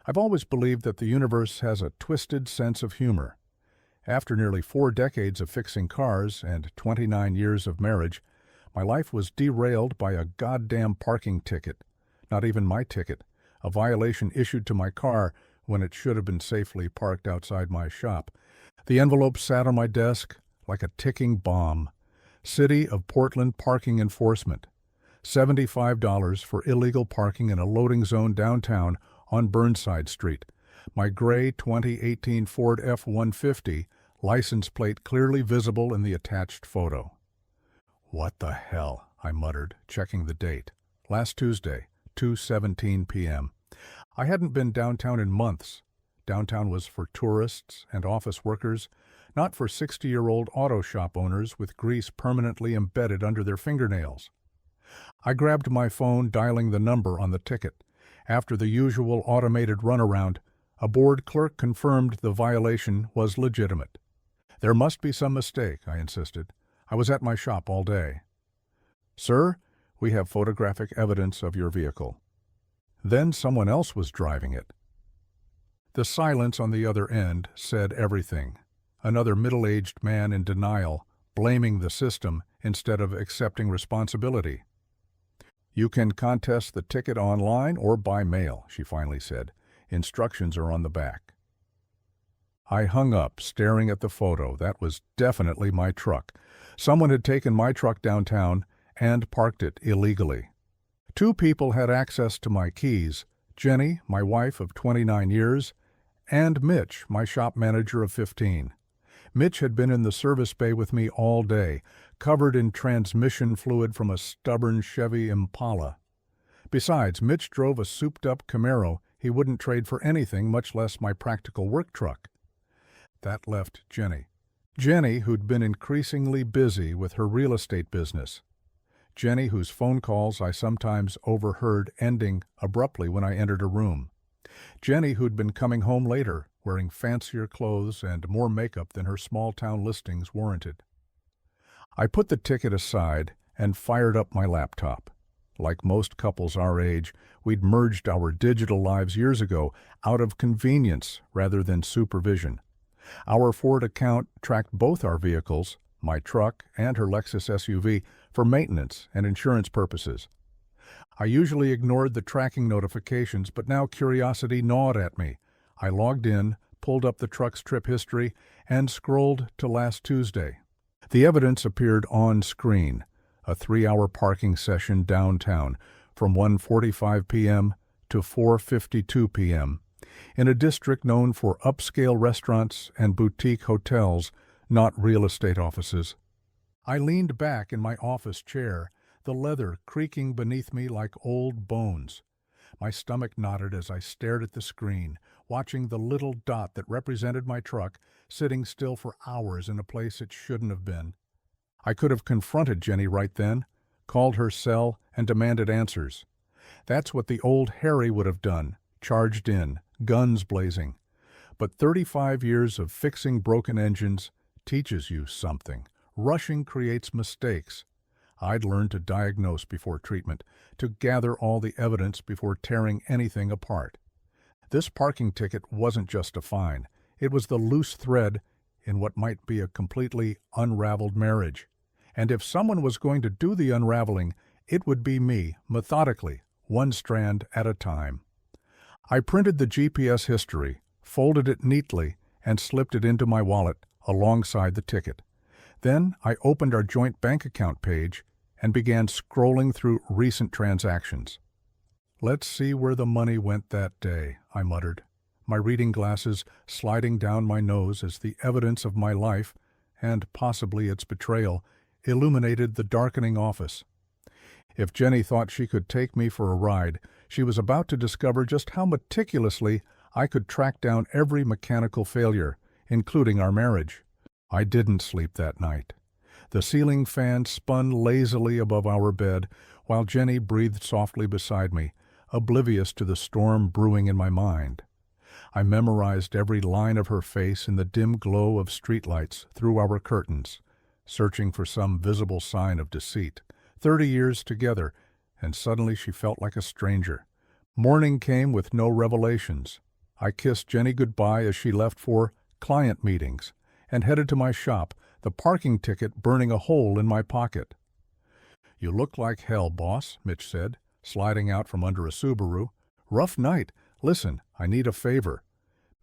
I've always believed that the universe has a twisted sense of humor. After nearly 4 decades of fixing cars and 29 years of marriage, my life was derailed by a goddamn parking ticket. Not even my ticket, a violation issued to my car when it should have been safely parked outside my shop. The envelope sat on my desk like a ticking bomb. City of Portland Parking Enforcement. $75 for illegal parking in a loading zone downtown on Burnside Street. My gray 2018 Ford F-150, license plate clearly visible in the attached photo. "What the hell?" I muttered, checking the date. Last Tuesday, 2:17 p.m. I hadn't been downtown in months. Downtown was for tourists and office workers, not for 60-year-old auto shop owners with grease permanently embedded under their fingernails. I grabbed my phone, dialing the number on the ticket. After the usual automated runaround, a board clerk confirmed the violation was legitimate. "There must be some mistake," I insisted. "I was at my shop all day." "Sir, we have photographic evidence of your vehicle." Then someone else was driving it. The silence on the other end said everything. Another middle-aged man in denial, blaming the system instead of accepting responsibility. "You can contest the ticket online or by mail," she finally said. "Instructions are on the back." I hung up, staring at the photo. That was definitely my truck. Someone had taken my truck downtown and parked it illegally. 2 people had access to my keys: Jenny, my wife of 29 years, and Mitch, my shop manager of 15. Mitch had been in the service bay with me all day, covered in transmission fluid from a stubborn Chevy Impala. Besides, Mitch drove a souped-up Camaro he wouldn't trade for anything, much less my practical work truck. That left Jenny. Jenny, who'd been increasingly busy with her real estate business. Jenny, whose phone calls I sometimes overheard ending abruptly when I entered a room. Jenny, who'd been coming home later, wearing fancier clothes and more makeup than her small-town listings warranted. I put the ticket aside and fired up my laptop. Like most couples our age, we'd merged our digital lives years ago out of convenience rather than supervision. Our Ford account tracked both our vehicles, my truck and her Lexus SUV, for maintenance and insurance purposes. I usually ignored the tracking notifications, but now curiosity gnawed at me. I logged in, pulled up the truck's trip history, and scrolled to last Tuesday. The evidence appeared on screen: a 3-hour parking session downtown from 1:45 p.m. to 4:52 p.m. in a district known for upscale restaurants and boutique hotels, not real estate offices. I leaned back in my office chair, the leather creaking beneath me like old bones. My stomach knotted as I stared at the screen, watching the little dot that represented my truck sitting still for hours in a place it shouldn't have been. I could have confronted Jenny right then, called her cell, and demanded answers. That's what the old Harry would have done, charged in, guns blazing. But 35 years of fixing broken engines teaches you something. Rushing creates mistakes. I'd learned to diagnose before treatment, to gather all the evidence before tearing anything apart. This parking ticket wasn't just a fine. It was the loose thread in what might be a completely unraveled marriage. And if someone was going to do the unraveling, it would be me, methodically, one strand at a time. I printed the GPS history, folded it neatly, and slipped it into my wallet alongside the ticket. Then I opened our joint bank account page and began scrolling through recent transactions. "Let's see where the money went that day," I muttered, my reading glasses sliding down my nose as the evidence of my life, and possibly its betrayal, illuminated the darkening office. If Jenny thought she could take me for a ride, she was about to discover just how meticulously I could track down every mechanical failure, including our marriage. I didn't sleep that night. The ceiling fan spun lazily above our bed, while Jenny breathed softly beside me, oblivious to the storm brewing in my mind. I memorized every line of her face in the dim glow of streetlights through our curtains, searching for some visible sign of deceit. 30 years together, and suddenly she felt like a stranger. Morning came with no revelations. I kissed Jenny goodbye as she left for client meetings and headed to my shop, the parking ticket burning a hole in my pocket. "You look like hell, boss," Mitch said, sliding out from under a Subaru. "Rough night. Listen, I need a favor."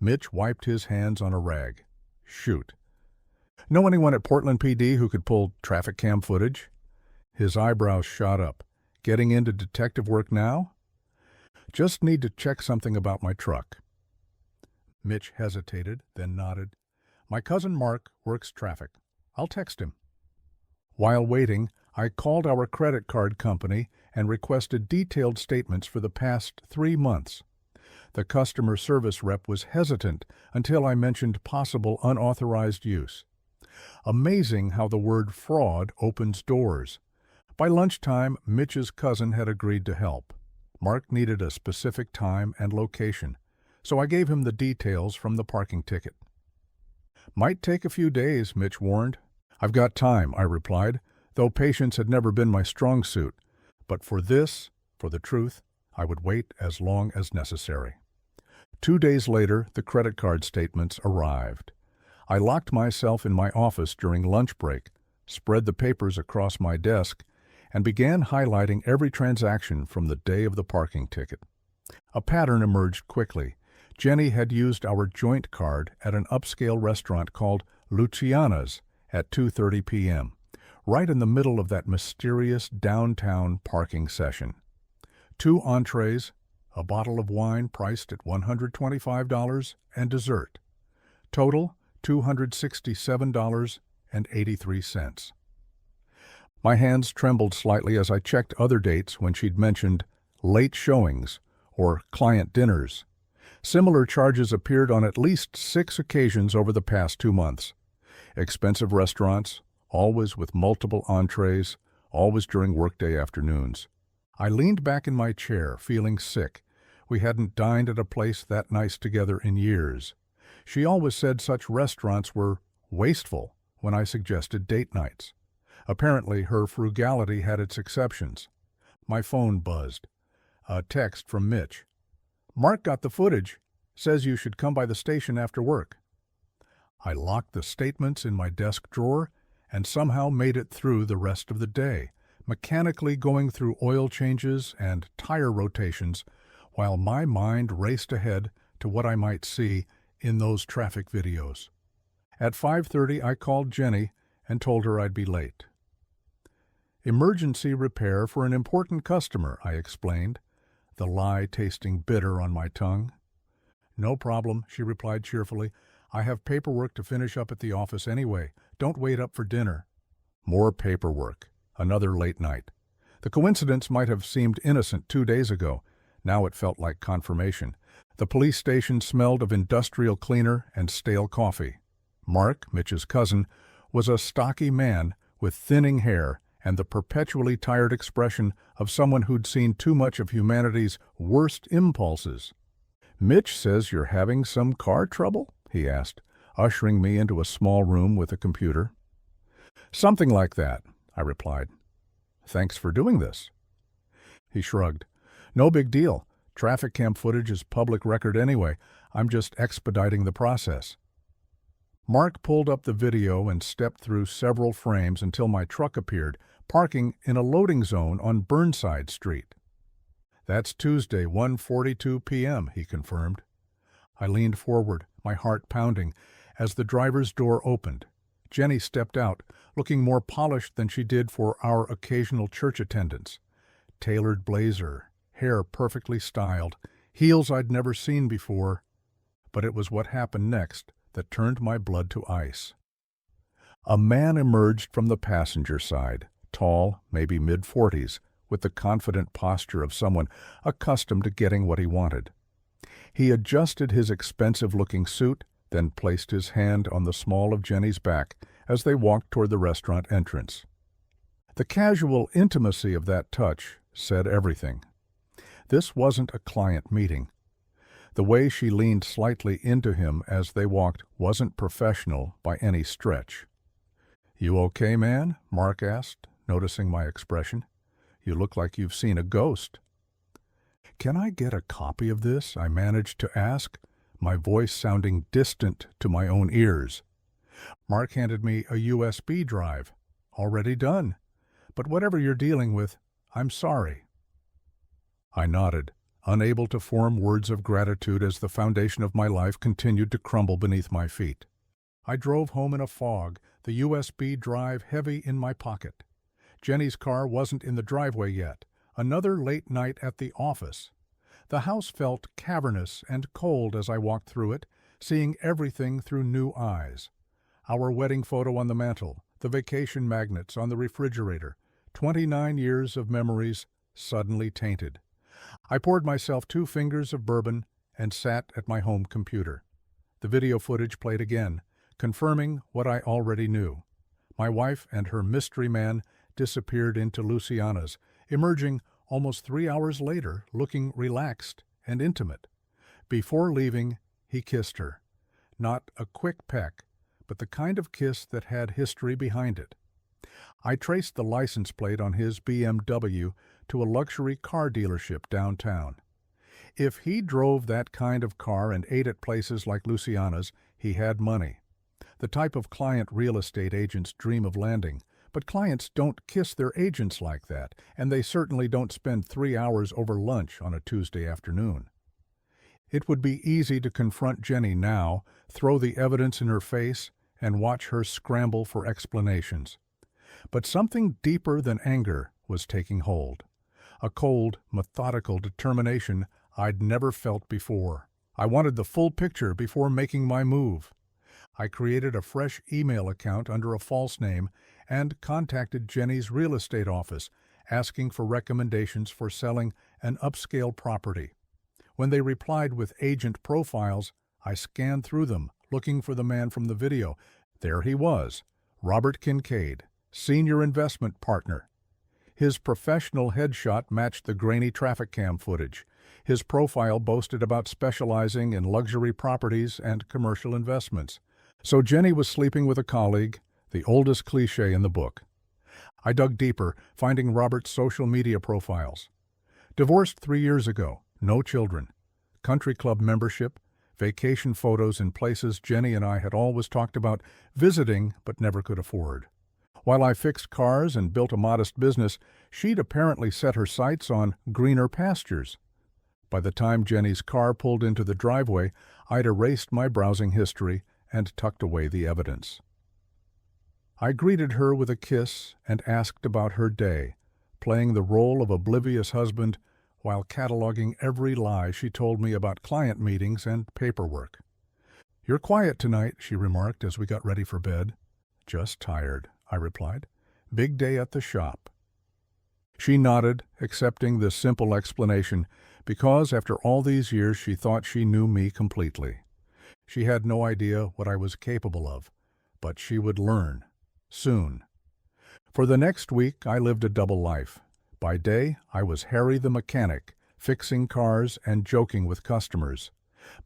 Mitch wiped his hands on a rag. "Shoot." "Know anyone at Portland PD who could pull traffic cam footage?" His eyebrows shot up. "Getting into detective work now?" "Just need to check something about my truck." Mitch hesitated, then nodded. "My cousin Mark works traffic. I'll text him." While waiting, I called our credit card company and requested detailed statements for the past 3 months. The customer service rep was hesitant until I mentioned possible unauthorized use. Amazing how the word fraud opens doors. By lunchtime, Mitch's cousin had agreed to help. Mark needed a specific time and location, so I gave him the details from the parking ticket. "Might take a few days," Mitch warned. "I've got time," I replied, though patience had never been my strong suit. But for the truth, I would wait as long as necessary. 2 days later, the credit card statements arrived. I locked myself in my office during lunch break, spread the papers across my desk, and began highlighting every transaction from the day of the parking ticket. A pattern emerged quickly. Jenny had used our joint card at an upscale restaurant called Luciana's at 2:30 p.m., right in the middle of that mysterious downtown parking session. 2 entrees, a bottle of wine priced at $125, and dessert. Total, $267.83. My hands trembled slightly as I checked other dates when she'd mentioned late showings or client dinners. Similar charges appeared on at least 6 occasions over the past 2 months. Expensive restaurants, always with multiple entrees, always during workday afternoons. I leaned back in my chair, feeling sick. We hadn't dined at a place that nice together in years. She always said such restaurants were wasteful when I suggested date nights. Apparently, her frugality had its exceptions. My phone buzzed. A text from Mitch. "Mark got the footage. Says you should come by the station after work." I locked the statements in my desk drawer and somehow made it through the rest of the day, mechanically going through oil changes and tire rotations while my mind raced ahead to what I might see in those traffic videos. At 5:30, I called Jenny and told her I'd be late. "Emergency repair for an important customer," I explained, the lie tasting bitter on my tongue. "No problem," she replied cheerfully. "I have paperwork to finish up at the office anyway. Don't wait up for dinner." More paperwork. Another late night. The coincidence might have seemed innocent 2 days ago. Now it felt like confirmation. The police station smelled of industrial cleaner and stale coffee. Mark, Mitch's cousin, was a stocky man with thinning hair and the perpetually tired expression of someone who'd seen too much of humanity's worst impulses. "Mitch says you're having some car trouble?" he asked, ushering me into a small room with a computer. "Something like that," I replied. "Thanks for doing this." He shrugged. "No big deal. Traffic cam footage is public record anyway. I'm just expediting the process." Mark pulled up the video and stepped through several frames until my truck appeared, parking in a loading zone on Burnside Street. "That's Tuesday, 1:42 p.m., he confirmed. I leaned forward, my heart pounding, as the driver's door opened. Jenny stepped out, looking more polished than she did for our occasional church attendance. Tailored blazer, hair perfectly styled, heels I'd never seen before. But it was what happened next that turned my blood to ice. A man emerged from the passenger side, tall, maybe mid-40s, with the confident posture of someone accustomed to getting what he wanted. He adjusted his expensive-looking suit, then placed his hand on the small of Jenny's back as they walked toward the restaurant entrance. The casual intimacy of that touch said everything. This wasn't a client meeting. The way she leaned slightly into him as they walked wasn't professional by any stretch. "You okay, man?" Mark asked, noticing my expression. "You look like you've seen a ghost." "Can I get a copy of this?" I managed to ask, my voice sounding distant to my own ears. Mark handed me a USB drive. Already done. But whatever you're dealing with, I'm sorry. I nodded, unable to form words of gratitude as the foundation of my life continued to crumble beneath my feet. I drove home in a fog, the USB drive heavy in my pocket. Jenny's car wasn't in the driveway yet. Another late night at the office. The house felt cavernous and cold as I walked through it, seeing everything through new eyes. Our wedding photo on the mantel, the vacation magnets on the refrigerator, 29 years of memories suddenly tainted. I poured myself 2 fingers of bourbon and sat at my home computer. The video footage played again, confirming what I already knew. My wife and her mystery man disappeared into Luciana's, emerging almost 3 hours later, looking relaxed and intimate. Before leaving, he kissed her. Not a quick peck, but the kind of kiss that had history behind it. I traced the license plate on his BMW to a luxury car dealership downtown. If he drove that kind of car and ate at places like Luciana's, he had money. The type of client real estate agents dream of landing, but clients don't kiss their agents like that, and they certainly don't spend 3 hours over lunch on a Tuesday afternoon. It would be easy to confront Jenny now, throw the evidence in her face, and watch her scramble for explanations. But something deeper than anger was taking hold. A cold, methodical determination I'd never felt before. I wanted the full picture before making my move. I created a fresh email account under a false name and contacted Jenny's real estate office, asking for recommendations for selling an upscale property. When they replied with agent profiles, I scanned through them, looking for the man from the video. There he was, Robert Kincaid, senior investment partner. His professional headshot matched the grainy traffic cam footage. His profile boasted about specializing in luxury properties and commercial investments. So Jenny was sleeping with a colleague, the oldest cliché in the book. I dug deeper, finding Robert's social media profiles. Divorced 3 years ago, no children. Country club membership, vacation photos in places Jenny and I had always talked about visiting but never could afford. While I fixed cars and built a modest business, she'd apparently set her sights on greener pastures. By the time Jenny's car pulled into the driveway, I'd erased my browsing history and tucked away the evidence. I greeted her with a kiss and asked about her day, playing the role of oblivious husband while cataloging every lie she told me about client meetings and paperwork. "You're quiet tonight," she remarked as we got ready for bed. "Just tired," I replied. "Big day at the shop." She nodded, accepting this simple explanation, because after all these years she thought she knew me completely. She had no idea what I was capable of, but she would learn, soon. For the next week I lived a double life. By day, I was Harry the mechanic, fixing cars and joking with customers.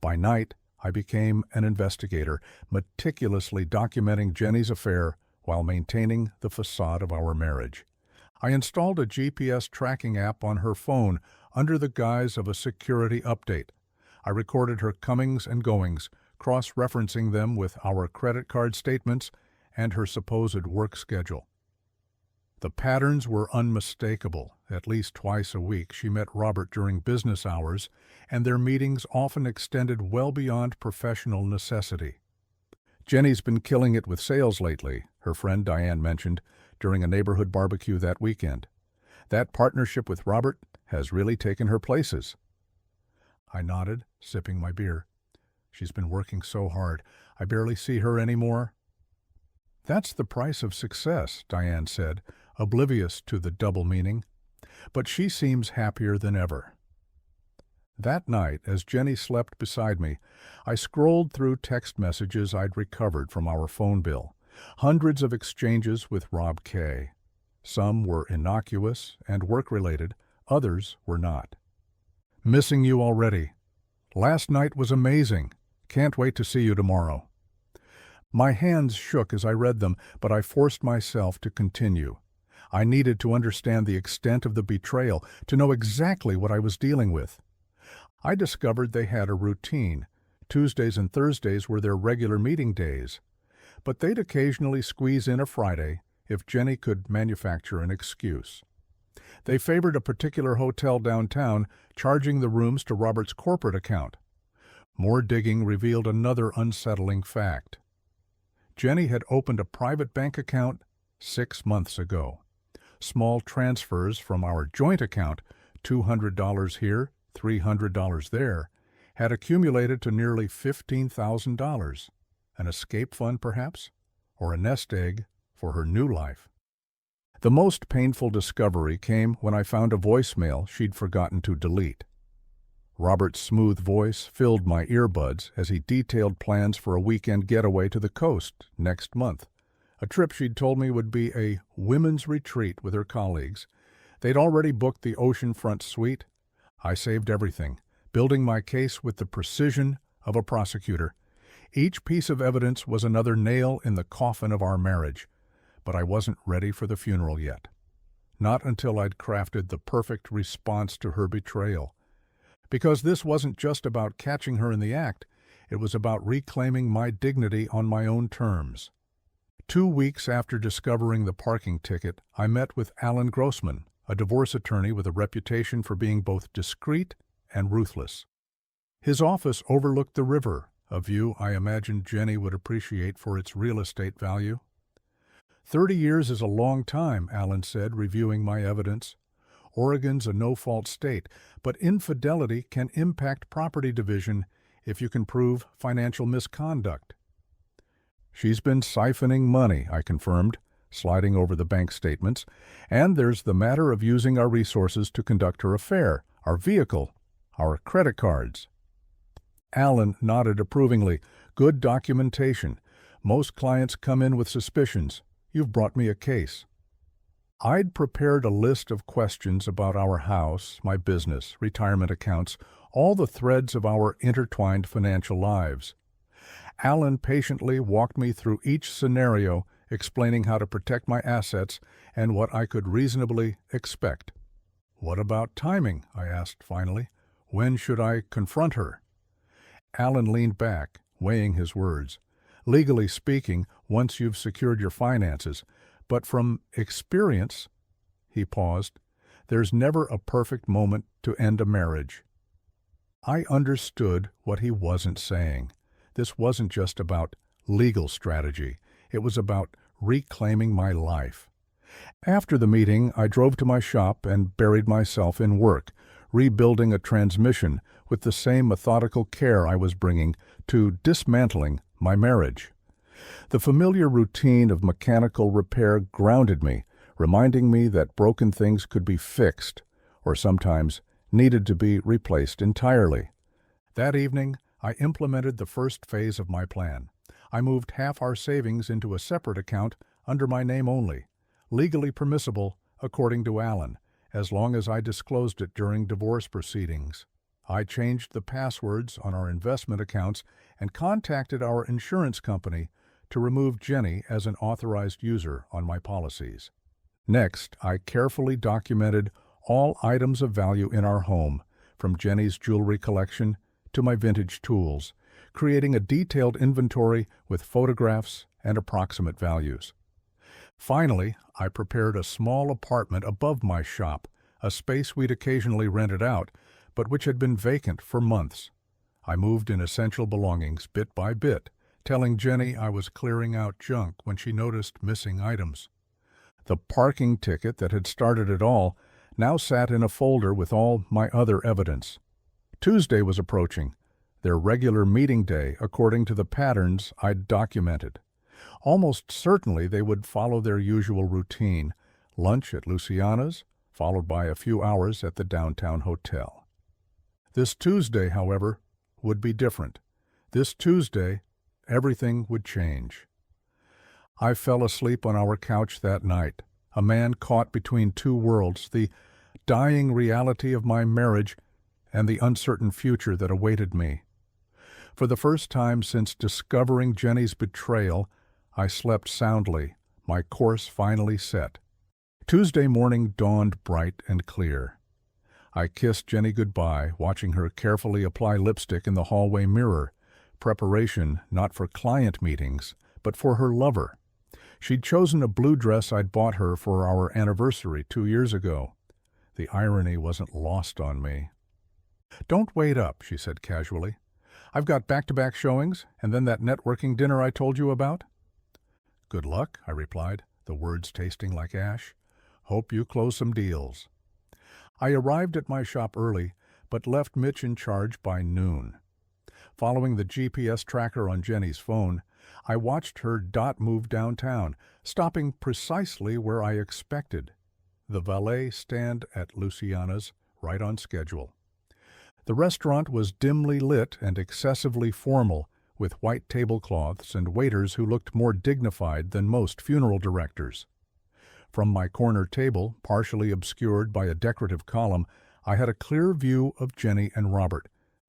By night, I became an investigator, meticulously documenting Jenny's affair while maintaining the facade of our marriage. I installed a GPS tracking app on her phone under the guise of a security update. I recorded her comings and goings, cross-referencing them with our credit card statements and her supposed work schedule. The patterns were unmistakable. At least twice a week she met Robert during business hours, and their meetings often extended well beyond professional necessity. "Jenny's been killing it with sales lately," her friend Diane mentioned during a neighborhood barbecue that weekend. "That partnership with Robert has really taken her places." I nodded, sipping my beer. "She's been working so hard. I barely see her anymore." "That's the price of success," Diane said, oblivious to the double meaning. "But she seems happier than ever." That night, as Jenny slept beside me, I scrolled through text messages I'd recovered from our phone bill. Hundreds of exchanges with Rob K. Some were innocuous and work-related, others were not. "Missing you already. Last night was amazing. Can't wait to see you tomorrow." My hands shook as I read them, but I forced myself to continue. I needed to understand the extent of the betrayal, to know exactly what I was dealing with. I discovered they had a routine. Tuesdays and Thursdays were their regular meeting days, but they'd occasionally squeeze in a Friday if Jenny could manufacture an excuse. They favored a particular hotel downtown, charging the rooms to Robert's corporate account. More digging revealed another unsettling fact. Jenny had opened a private bank account 6 months ago. Small transfers from our joint account, $200 here, $300 there, had accumulated to nearly $15,000. An escape fund, perhaps? Or a nest egg for her new life? The most painful discovery came when I found a voicemail she'd forgotten to delete. Robert's smooth voice filled my earbuds as he detailed plans for a weekend getaway to the coast next month, a trip she'd told me would be a women's retreat with her colleagues. They'd already booked the oceanfront suite. I saved everything, building my case with the precision of a prosecutor. Each piece of evidence was another nail in the coffin of our marriage, but I wasn't ready for the funeral yet. Not until I'd crafted the perfect response to her betrayal. Because this wasn't just about catching her in the act, it was about reclaiming my dignity on my own terms. 2 weeks after discovering the parking ticket, I met with Alan Grossman, a divorce attorney with a reputation for being both discreet and ruthless. His office overlooked the river, a view I imagined Jenny would appreciate for its real estate value. 30 years is a long time, Alan said, reviewing my evidence. Oregon's a no-fault state, but infidelity can impact property division if you can prove financial misconduct. She's been siphoning money, I confirmed, sliding over the bank statements, and there's the matter of using our resources to conduct her affair, our vehicle, our credit cards. Alan nodded approvingly. Good documentation. Most clients come in with suspicions. You've brought me a case. I'd prepared a list of questions about our house, my business, retirement accounts, all the threads of our intertwined financial lives. Alan patiently walked me through each scenario, explaining how to protect my assets and what I could reasonably expect. What about timing? I asked finally. When should I confront her? Alan leaned back, weighing his words. Legally speaking, once you've secured your finances, but from experience, he paused, there's never a perfect moment to end a marriage. I understood what he wasn't saying. This wasn't just about legal strategy. It was about reclaiming my life. After the meeting, I drove to my shop and buried myself in work, rebuilding a transmission with the same methodical care I was bringing to dismantling my marriage. The familiar routine of mechanical repair grounded me, reminding me that broken things could be fixed, or sometimes needed to be replaced entirely. That evening, I implemented the first phase of my plan. I moved half our savings into a separate account under my name only, legally permissible, according to Alan, as long as I disclosed it during divorce proceedings. I changed the passwords on our investment accounts and contacted our insurance company to remove Jenny as an authorized user on my policies. Next, I carefully documented all items of value in our home, from Jenny's jewelry collection to my vintage tools, creating a detailed inventory with photographs and approximate values. Finally, I prepared a small apartment above my shop, a space we'd occasionally rented out, but which had been vacant for months. I moved in essential belongings bit by bit, telling Jenny I was clearing out junk when she noticed missing items. The parking ticket that had started it all now sat in a folder with all my other evidence. Tuesday was approaching, their regular meeting day according to the patterns I'd documented. Almost certainly they would follow their usual routine, lunch at Luciana's, followed by a few hours at the downtown hotel. This Tuesday, however, would be different. This Tuesday, everything would change. I fell asleep on our couch that night, a man caught between two worlds, the dying reality of my marriage and the uncertain future that awaited me. For the first time since discovering Jenny's betrayal, I slept soundly, my course finally set. Tuesday morning dawned bright and clear. I kissed Jenny goodbye, watching her carefully apply lipstick in the hallway mirror, Preparation not for client meetings, but for her lover. She'd chosen a blue dress I'd bought her for our anniversary 2 years ago. The irony wasn't lost on me. "Don't wait up," she said casually. "I've got back-to-back showings, and then that networking dinner I told you about." "Good luck," I replied, the words tasting like ash. "Hope you close some deals." I arrived at my shop early, but left Mitch in charge by noon. Following the GPS tracker on Jenny's phone, I watched her dot move downtown, stopping precisely where I expected, the valet stand at Luciana's, right on schedule. The restaurant was dimly lit and excessively formal, with white tablecloths and waiters who looked more dignified than most funeral directors. From my corner table, partially obscured by a decorative column, I had a clear view of Jenny and Robert.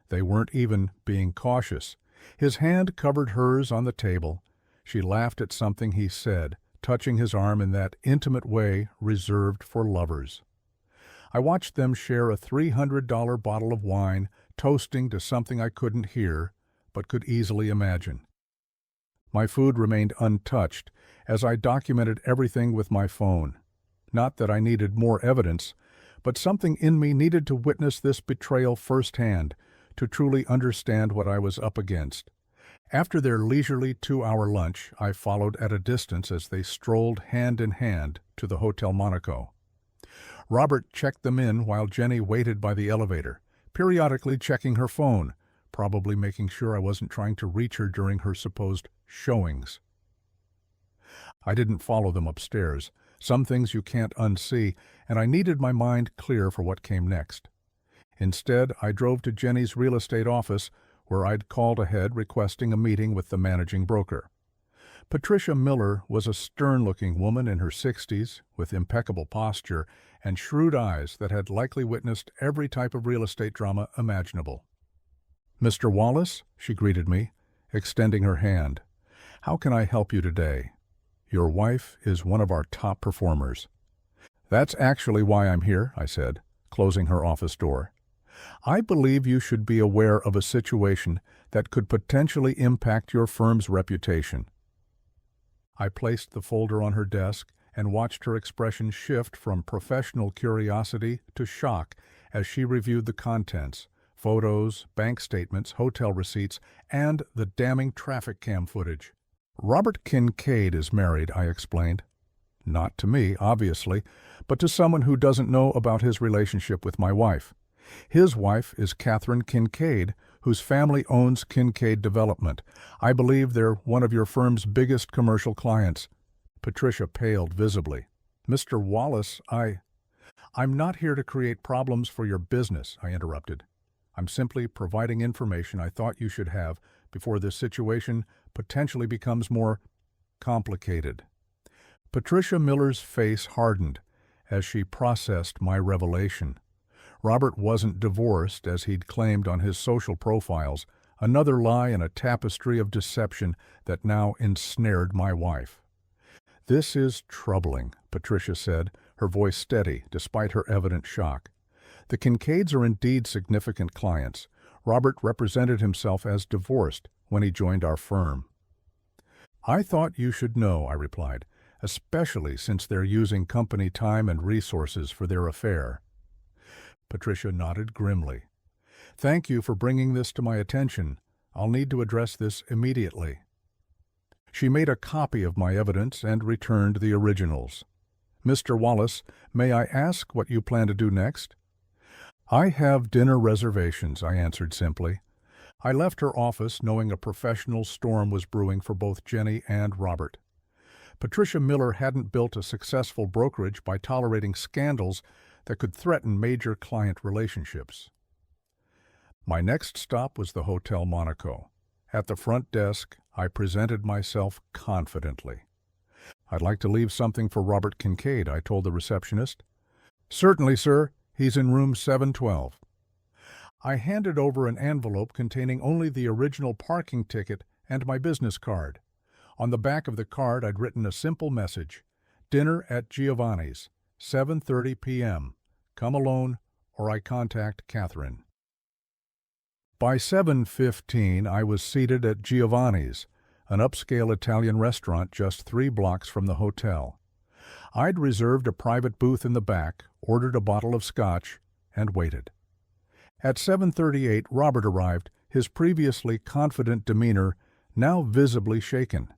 They weren't even being cautious. His hand covered hers on the table. She laughed at something he said, touching his arm in that intimate way reserved for lovers. I watched them share a $300 bottle of wine, toasting to something I couldn't hear, but could easily imagine. My food remained untouched, as I documented everything with my phone. Not that I needed more evidence, but something in me needed to witness this betrayal firsthand, to truly understand what I was up against. After their leisurely 2-hour lunch, I followed at a distance as they strolled hand in hand to the Hotel Monaco. Robert checked them in while Jenny waited by the elevator, periodically checking her phone, probably making sure I wasn't trying to reach her during her supposed showings. I didn't follow them upstairs. Some things you can't unsee, and I needed my mind clear for what came next. Instead, I drove to Jenny's real estate office, where I'd called ahead requesting a meeting with the managing broker. Patricia Miller was a stern-looking woman in her 60s, with impeccable posture and shrewd eyes that had likely witnessed every type of real estate drama imaginable. "Mr. Wallace," she greeted me, extending her hand. "How can I help you today? Your wife is one of our top performers." "That's actually why I'm here," I said, closing her office door. "I believe you should be aware of a situation that could potentially impact your firm's reputation." I placed the folder on her desk and watched her expression shift from professional curiosity to shock as she reviewed the contents, photos, bank statements, hotel receipts, and the damning traffic cam footage. "Robert Kincaid is married," I explained. "Not to me, obviously, but to someone who doesn't know about his relationship with my wife. His wife is Catherine Kincaid, whose family owns Kincaid Development. I believe they're one of your firm's biggest commercial clients." Patricia paled visibly. "Mr. Wallace, I'm not here to create problems for your business," I interrupted. "I'm simply providing information I thought you should have before this situation potentially becomes more complicated." Patricia Miller's face hardened as she processed my revelation. Robert wasn't divorced, as he'd claimed on his social profiles, another lie in a tapestry of deception that now ensnared my wife. "This is troubling," Patricia said, her voice steady despite her evident shock. "The Kincaids are indeed significant clients. Robert represented himself as divorced when he joined our firm." "I thought you should know," I replied, "especially since they're using company time and resources for their affair." Patricia nodded grimly. "Thank you for bringing this to my attention. I'll need to address this immediately." She made a copy of my evidence and returned the originals. "Mr. Wallace, may I ask what you plan to do next?" "I have dinner reservations," I answered simply. I left her office knowing a professional storm was brewing for both Jenny and Robert. Patricia Miller hadn't built a successful brokerage by tolerating scandals that could threaten major client relationships. My next stop was the Hotel Monaco. At the front desk, I presented myself confidently. "I'd like to leave something for Robert Kincaid," I told the receptionist. "Certainly, sir. He's in room 712. I handed over an envelope containing only the original parking ticket and my business card. On the back of the card, I'd written a simple message: "Dinner at Giovanni's, 7:30 p.m. Come alone, or I contact Catherine." By 7:15, I was seated at Giovanni's, an upscale Italian restaurant just 3 blocks from the hotel. I'd reserved a private booth in the back, ordered a bottle of scotch, and waited. At 7:38, Robert arrived, his previously confident demeanor now visibly shaken.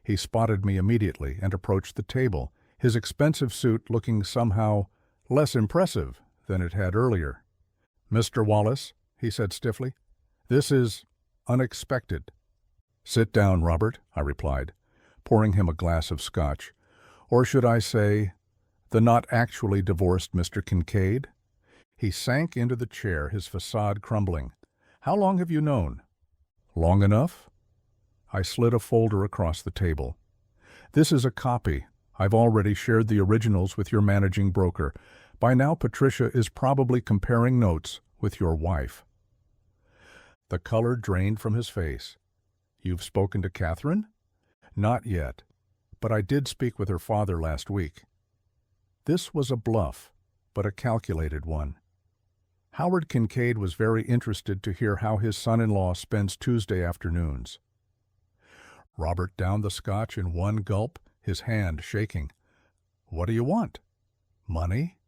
He spotted me immediately and approached the table, his expensive suit looking somehow less impressive than it had earlier. "Mr. Wallace," he said stiffly, "this is unexpected." "Sit down, Robert," I replied, pouring him a glass of scotch. "Or should I say, the not actually divorced Mr. Kincaid?" He sank into the chair, his facade crumbling. "How long have you known?" "Long enough?" I slid a folder across the table. "This is a copy. I've already shared the originals with your managing broker. By now Patricia is probably comparing notes with your wife." The color drained from his face. "You've spoken to Catherine?" "Not yet, but I did speak with her father last week." This was a bluff, but a calculated one. Howard Kincaid was very interested to hear how his son-in-law spends Tuesday afternoons. Robert downed the scotch in one gulp, his hand shaking. "What do you want? Money?"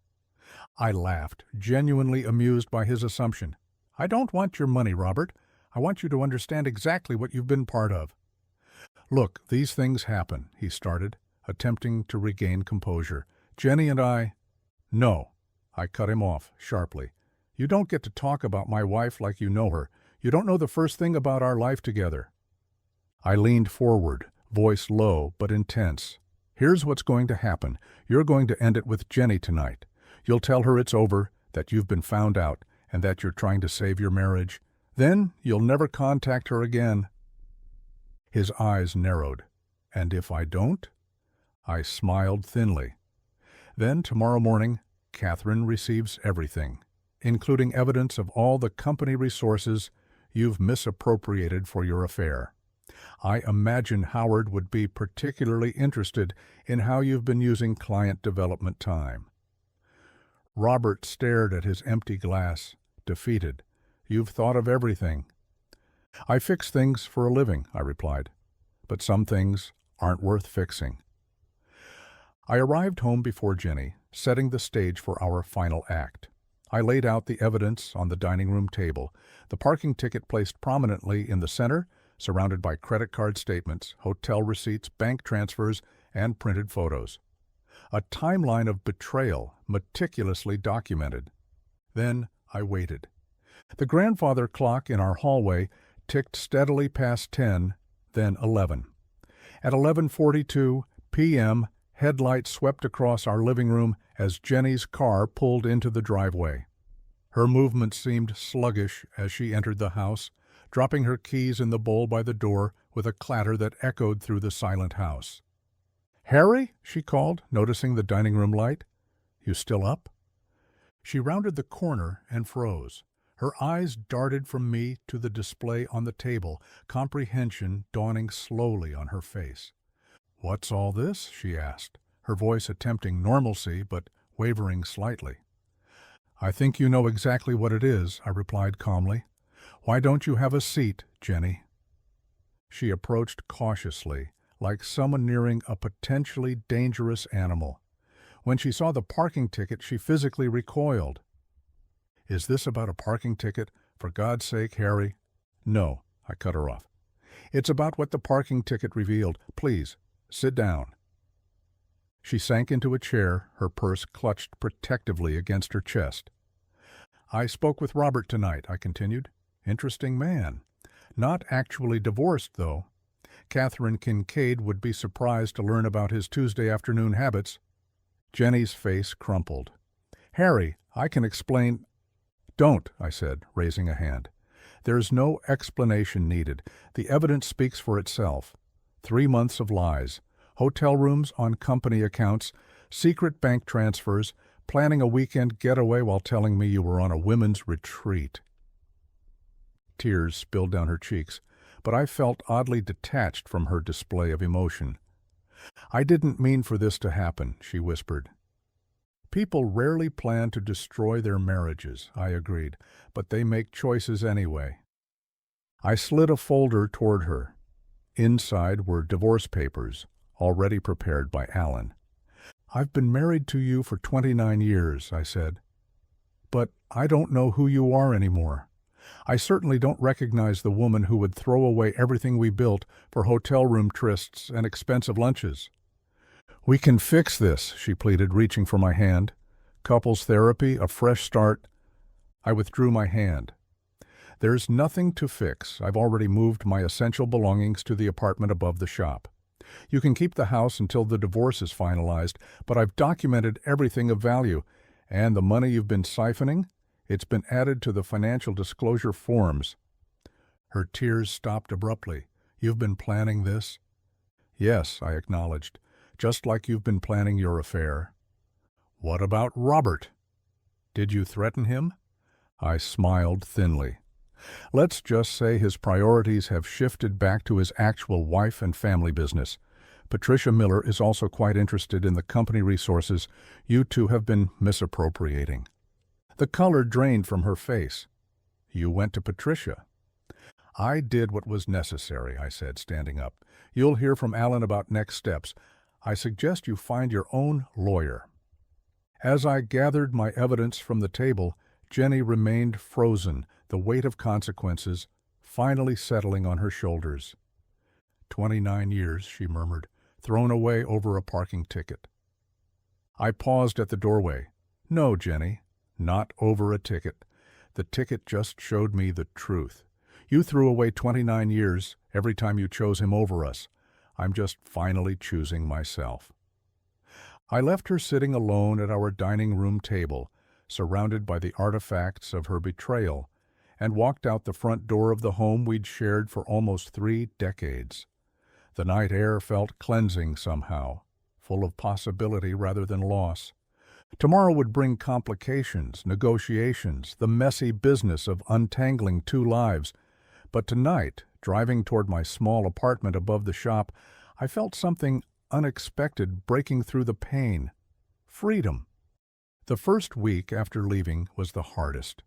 I laughed, genuinely amused by his assumption. "I don't want your money, Robert. I want you to understand exactly what you've been part of." "Look, these things happen," he started, attempting to regain composure. "Jenny and I—" "No," I cut him off sharply. "You don't get to talk about my wife like you know her. You don't know the first thing about our life together." I leaned forward, voice low but intense. "Here's what's going to happen. You're going to end it with Jenny tonight. You'll tell her it's over, that you've been found out, and that you're trying to save your marriage. Then you'll never contact her again." His eyes narrowed. "And if I don't?" I smiled thinly. "Then tomorrow morning, Catherine receives everything, including evidence of all the company resources you've misappropriated for your affair. I imagine Howard would be particularly interested in how you've been using client development time." Robert stared at his empty glass, defeated. "You've thought of everything." "I fix things for a living," I replied, "but some things aren't worth fixing." I arrived home before Jenny, setting the stage for our final act. I laid out the evidence on the dining room table, the parking ticket placed prominently in the center, surrounded by credit card statements, hotel receipts, bank transfers, and printed photos. A timeline of betrayal meticulously documented. Then I waited. The grandfather clock in our hallway ticked steadily past 10, then 11. At 11:42 p.m., headlights swept across our living room as Jenny's car pulled into the driveway. Her movement seemed sluggish as she entered the house, dropping her keys in the bowl by the door with a clatter that echoed through the silent house. "Harry?" she called, noticing the dining room light. "You still up?" She rounded the corner and froze. Her eyes darted from me to the display on the table, comprehension dawning slowly on her face. "What's all this?" she asked, her voice attempting normalcy but wavering slightly. "I think you know exactly what it is," I replied calmly. "Why don't you have a seat, Jenny?" She approached cautiously, like someone nearing a potentially dangerous animal. When she saw the parking ticket, she physically recoiled. "Is this about a parking ticket? For God's sake, Harry." "No," I cut her off. "It's about what the parking ticket revealed. Please, sit down." She sank into a chair, her purse clutched protectively against her chest. "I spoke with Robert tonight," I continued. "Interesting man. Not actually divorced, though. Catherine Kincaid would be surprised to learn about his Tuesday afternoon habits." Jenny's face crumpled. "Harry, I can explain—" "Don't," I said, raising a hand. "There's no explanation needed. The evidence speaks for itself. 3 months of lies, hotel rooms on company accounts, secret bank transfers, planning a weekend getaway while telling me you were on a women's retreat." Tears spilled down her cheeks, but I felt oddly detached from her display of emotion. "I didn't mean for this to happen," she whispered. "People rarely plan to destroy their marriages," I agreed, "but they make choices anyway. I slid a folder toward her. Inside were divorce papers, already prepared by Alan. "I've been married to you for 29 years, I said. "But I don't know who you are anymore. I certainly don't recognize the woman who would throw away everything we built for hotel room trysts and expensive lunches." "We can fix this," she pleaded, reaching for my hand. "Couples therapy, a fresh start." I withdrew my hand. "There's nothing to fix. I've already moved my essential belongings to the apartment above the shop. You can keep the house until the divorce is finalized, but I've documented everything of value, and the money you've been siphoning, it's been added to the financial disclosure forms." Her tears stopped abruptly. "You've been planning this?" "Yes," I acknowledged, "just like you've been planning your affair." "What about Robert? Did you threaten him?" I smiled thinly. "Let's just say his priorities have shifted back to his actual wife and family business. Patricia Miller is also quite interested in the company resources you two have been misappropriating." The color drained from her face. "You went to Patricia?" "I did what was necessary," I said, standing up. "You'll hear from Alan about next steps. I suggest you find your own lawyer." As I gathered my evidence from the table, Jenny remained frozen, the weight of consequences finally settling on her shoulders. 29 years, she murmured, thrown away over a parking ticket. I paused at the doorway. "No, Jenny, not over a ticket. The ticket just showed me the truth. You threw away 29 years every time you chose him over us. I'm just finally choosing myself." I left her sitting alone at our dining room table, surrounded by the artifacts of her betrayal, and walked out the front door of the home we'd shared for almost 3 decades. The night air felt cleansing somehow, full of possibility rather than loss. Tomorrow would bring complications, negotiations, the messy business of untangling 2 lives. But tonight, driving toward my small apartment above the shop, I felt something unexpected breaking through the pain. Freedom. The first week after leaving was the hardest.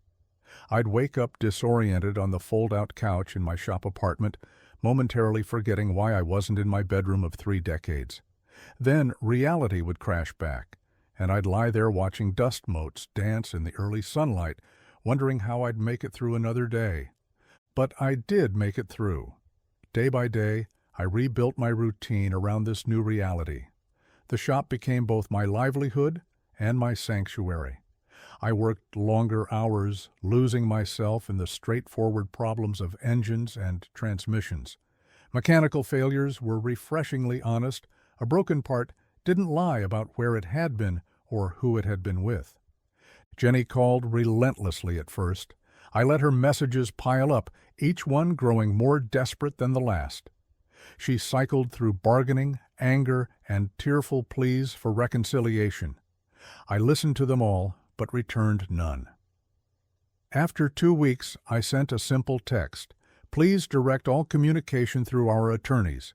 I'd wake up disoriented on the fold-out couch in my shop apartment, momentarily forgetting why I wasn't in my bedroom of 3 decades. Then reality would crash back, and I'd lie there watching dust motes dance in the early sunlight, wondering how I'd make it through another day. But I did make it through. Day by day, I rebuilt my routine around this new reality. The shop became both my livelihood and my sanctuary. I worked longer hours, losing myself in the straightforward problems of engines and transmissions. Mechanical failures were refreshingly honest. A broken part didn't lie about where it had been or who it had been with. Jenny called relentlessly at first. I let her messages pile up, each one growing more desperate than the last. She cycled through bargaining, anger, and tearful pleas for reconciliation. I listened to them all, but returned none. After 2 weeks, I sent a simple text. "Please direct all communication through our attorneys."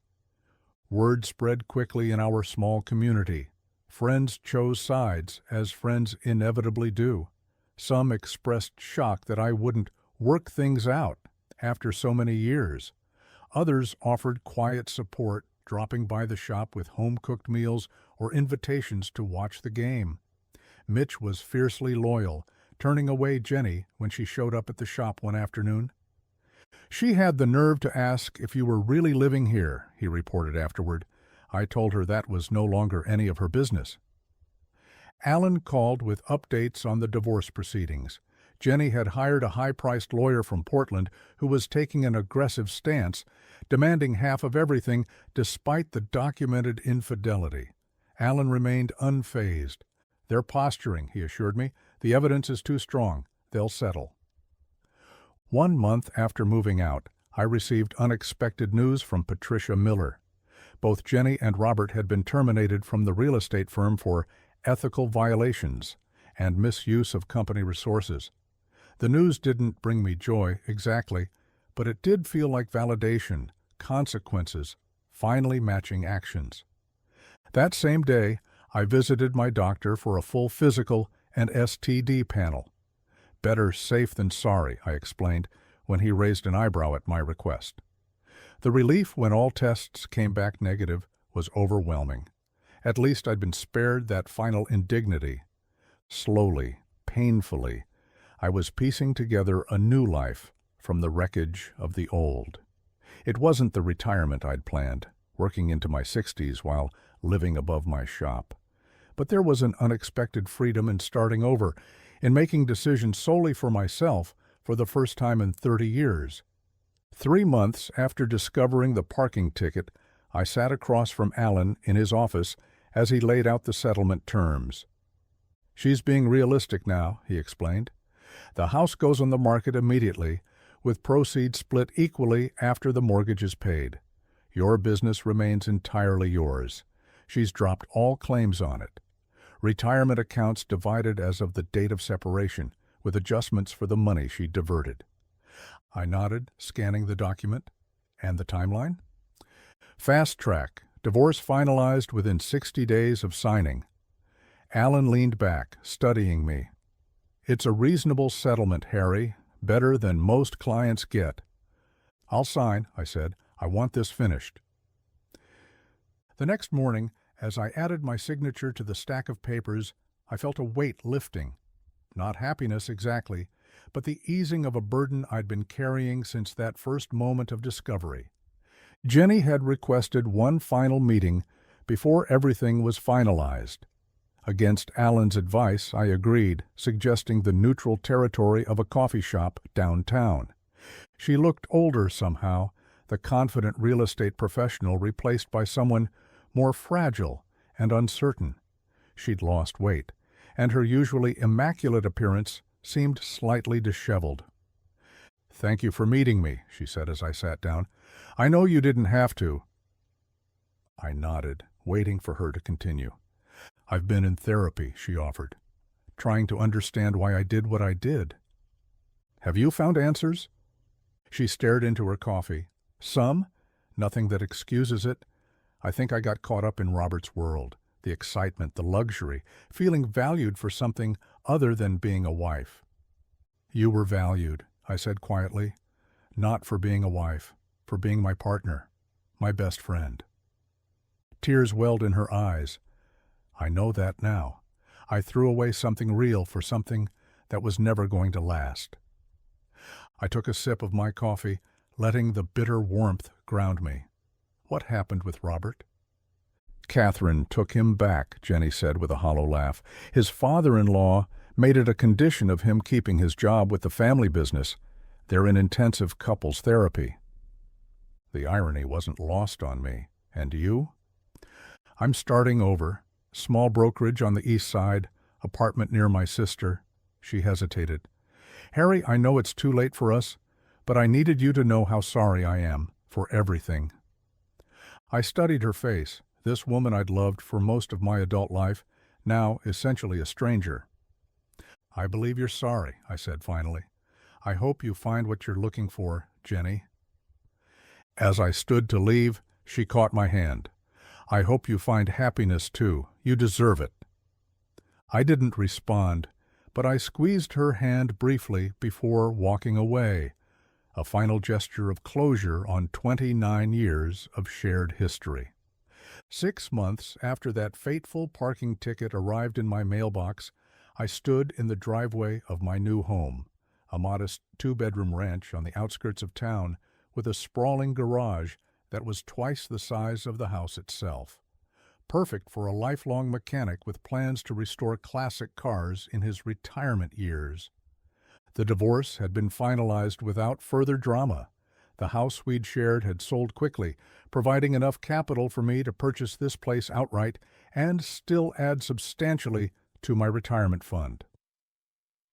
Word spread quickly in our small community. Friends chose sides, as friends inevitably do. Some expressed shock that I wouldn't work things out after so many years. Others offered quiet support, dropping by the shop with home-cooked meals or invitations to watch the game. Mitch was fiercely loyal, turning away Jenny when she showed up at the shop one afternoon. "She had the nerve to ask if you were really living here," he reported afterward. I told her that was no longer any of her business. Alan called with updates on the divorce proceedings. Jenny had hired a high-priced lawyer from Portland who was taking an aggressive stance, demanding half of everything despite the documented infidelity. Alan remained unfazed. "They're posturing," he assured me. "The evidence is too strong. They'll settle." 1 month after moving out, I received unexpected news from Patricia Miller. Both Jenny and Robert had been terminated from the real estate firm for ethical violations and misuse of company resources. The news didn't bring me joy, exactly, but it did feel like validation, consequences, finally matching actions. That same day, I visited my doctor for a full physical and STD panel. "Better safe than sorry," I explained. when he raised an eyebrow at my request. The relief when all tests came back negative was overwhelming. At least I'd been spared that final indignity. Slowly, painfully, I was piecing together a new life from the wreckage of the old. It wasn't the retirement I'd planned, working into my 60s while living above my shop. But there was an unexpected freedom in starting over, in making decisions solely for myself for the first time in 30 years. 3 months after discovering the parking ticket, I sat across from Alan in his office as he laid out the settlement terms. "She's being realistic now," he explained. "The house goes on the market immediately, with proceeds split equally after the mortgage is paid. Your business remains entirely yours. She's dropped all claims on it. Retirement accounts divided as of the date of separation, with adjustments for the money she diverted." I nodded, scanning the document. "And the timeline?" "Fast track. Divorce finalized within 60 days of signing." Alan leaned back, studying me. "It's a reasonable settlement, Harry. Better than most clients get." "I'll sign," I said. "I want this finished." The next morning, as I added my signature to the stack of papers, I felt a weight lifting. Not happiness exactly, but the easing of a burden I'd been carrying since that first moment of discovery. Jenny had requested one final meeting before everything was finalized. Against Alan's advice, I agreed, suggesting the neutral territory of a coffee shop downtown. She looked older somehow, the confident real estate professional replaced by someone more fragile and uncertain. She'd lost weight, and her usually immaculate appearance seemed slightly disheveled. "Thank you for meeting me," she said as I sat down. "I know you didn't have to." I nodded, waiting for her to continue. "I've been in therapy," she offered, "trying to understand why I did what I did." "Have you found answers?" She stared into her coffee. "Some. Nothing that excuses it. I think I got caught up in Robert's world, the excitement, the luxury, feeling valued for something other than being a wife." "You were valued," I said quietly. "Not for being a wife, for being my partner, my best friend." Tears welled in her eyes. "I know that now. I threw away something real for something that was never going to last." I took a sip of my coffee, letting the bitter warmth ground me. "What happened with Robert?" "Catherine took him back," Jenny said with a hollow laugh. "His father-in-law made it a condition of him keeping his job with the family business. They're in intensive couples therapy." The irony wasn't lost on me. "And you?" "I'm starting over. Small brokerage on the east side, apartment near my sister." She hesitated. "Harry, I know it's too late for us, but I needed you to know how sorry I am for everything." I studied her face. This woman I'd loved for most of my adult life, now essentially a stranger. "I believe you're sorry," I said finally. "I hope you find what you're looking for, Jenny." As I stood to leave, she caught my hand. "I hope you find happiness too. You deserve it." I didn't respond, but I squeezed her hand briefly before walking away, a final gesture of closure on 29 years of shared history. 6 months after that fateful parking ticket arrived in my mailbox, I stood in the driveway of my new home, a modest 2-bedroom ranch on the outskirts of town with a sprawling garage that was twice the size of the house itself. Perfect for a lifelong mechanic with plans to restore classic cars in his retirement years. The divorce had been finalized without further drama. The house we'd shared had sold quickly, providing enough capital for me to purchase this place outright and still add substantially to my retirement fund.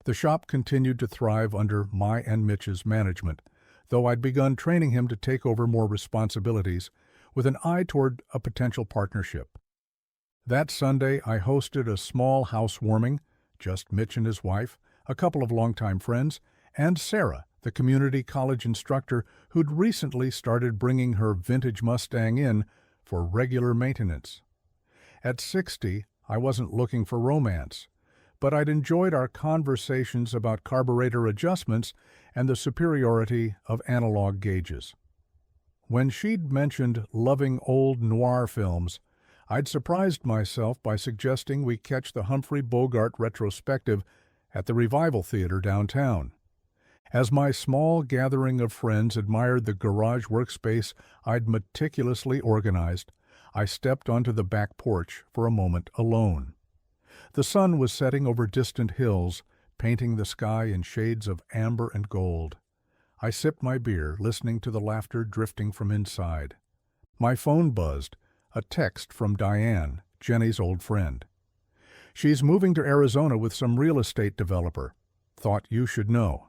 The shop continued to thrive under my and Mitch's management, though I'd begun training him to take over more responsibilities with an eye toward a potential partnership. That Sunday, I hosted a small housewarming, just Mitch and his wife, a couple of longtime friends, and Sarah, the community college instructor who'd recently started bringing her vintage Mustang in for regular maintenance. At 60, I wasn't looking for romance, but I'd enjoyed our conversations about carburetor adjustments and the superiority of analog gauges. When she'd mentioned loving old noir films, I'd surprised myself by suggesting we catch the Humphrey Bogart retrospective at the Revival Theater downtown. As my small gathering of friends admired the garage workspace I'd meticulously organized, I stepped onto the back porch for a moment alone. The sun was setting over distant hills, painting the sky in shades of amber and gold. I sipped my beer, listening to the laughter drifting from inside. My phone buzzed, a text from Diane, Jenny's old friend. "She's moving to Arizona with some real estate developer. Thought you should know."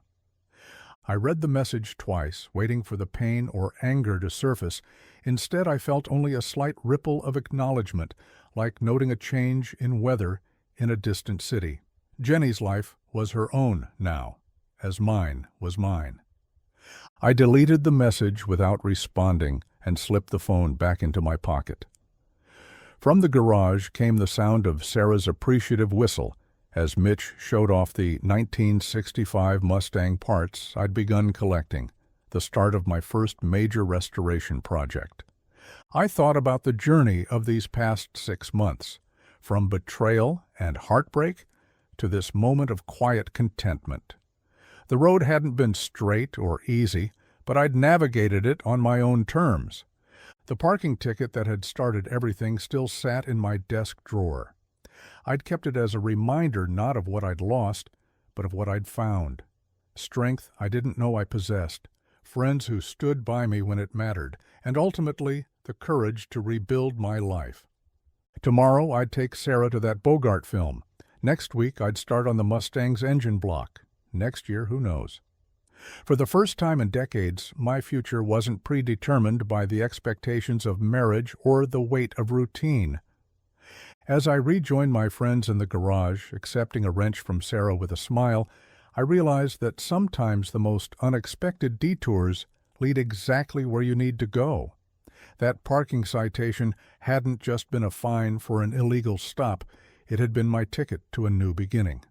I read the message twice, waiting for the pain or anger to surface. Instead, I felt only a slight ripple of acknowledgement, like noting a change in weather in a distant city. Jenny's life was her own now, as mine was mine. I deleted the message without responding and slipped the phone back into my pocket. From the garage came the sound of Sarah's appreciative whistle as Mitch showed off the 1965 Mustang parts I'd begun collecting, the start of my first major restoration project. I thought about the journey of these past 6 months, from betrayal and heartbreak to this moment of quiet contentment. The road hadn't been straight or easy, but I'd navigated it on my own terms. The parking ticket that had started everything still sat in my desk drawer. I'd kept it as a reminder not of what I'd lost, but of what I'd found. Strength I didn't know I possessed, friends who stood by me when it mattered, and ultimately the courage to rebuild my life. Tomorrow I'd take Sarah to that Bogart film. Next week I'd start on the Mustang's engine block. Next year, who knows? For the first time in decades, my future wasn't predetermined by the expectations of marriage or the weight of routine. As I rejoined my friends in the garage, accepting a wrench from Sarah with a smile, I realized that sometimes the most unexpected detours lead exactly where you need to go. That parking citation hadn't just been a fine for an illegal stop, it had been my ticket to a new beginning.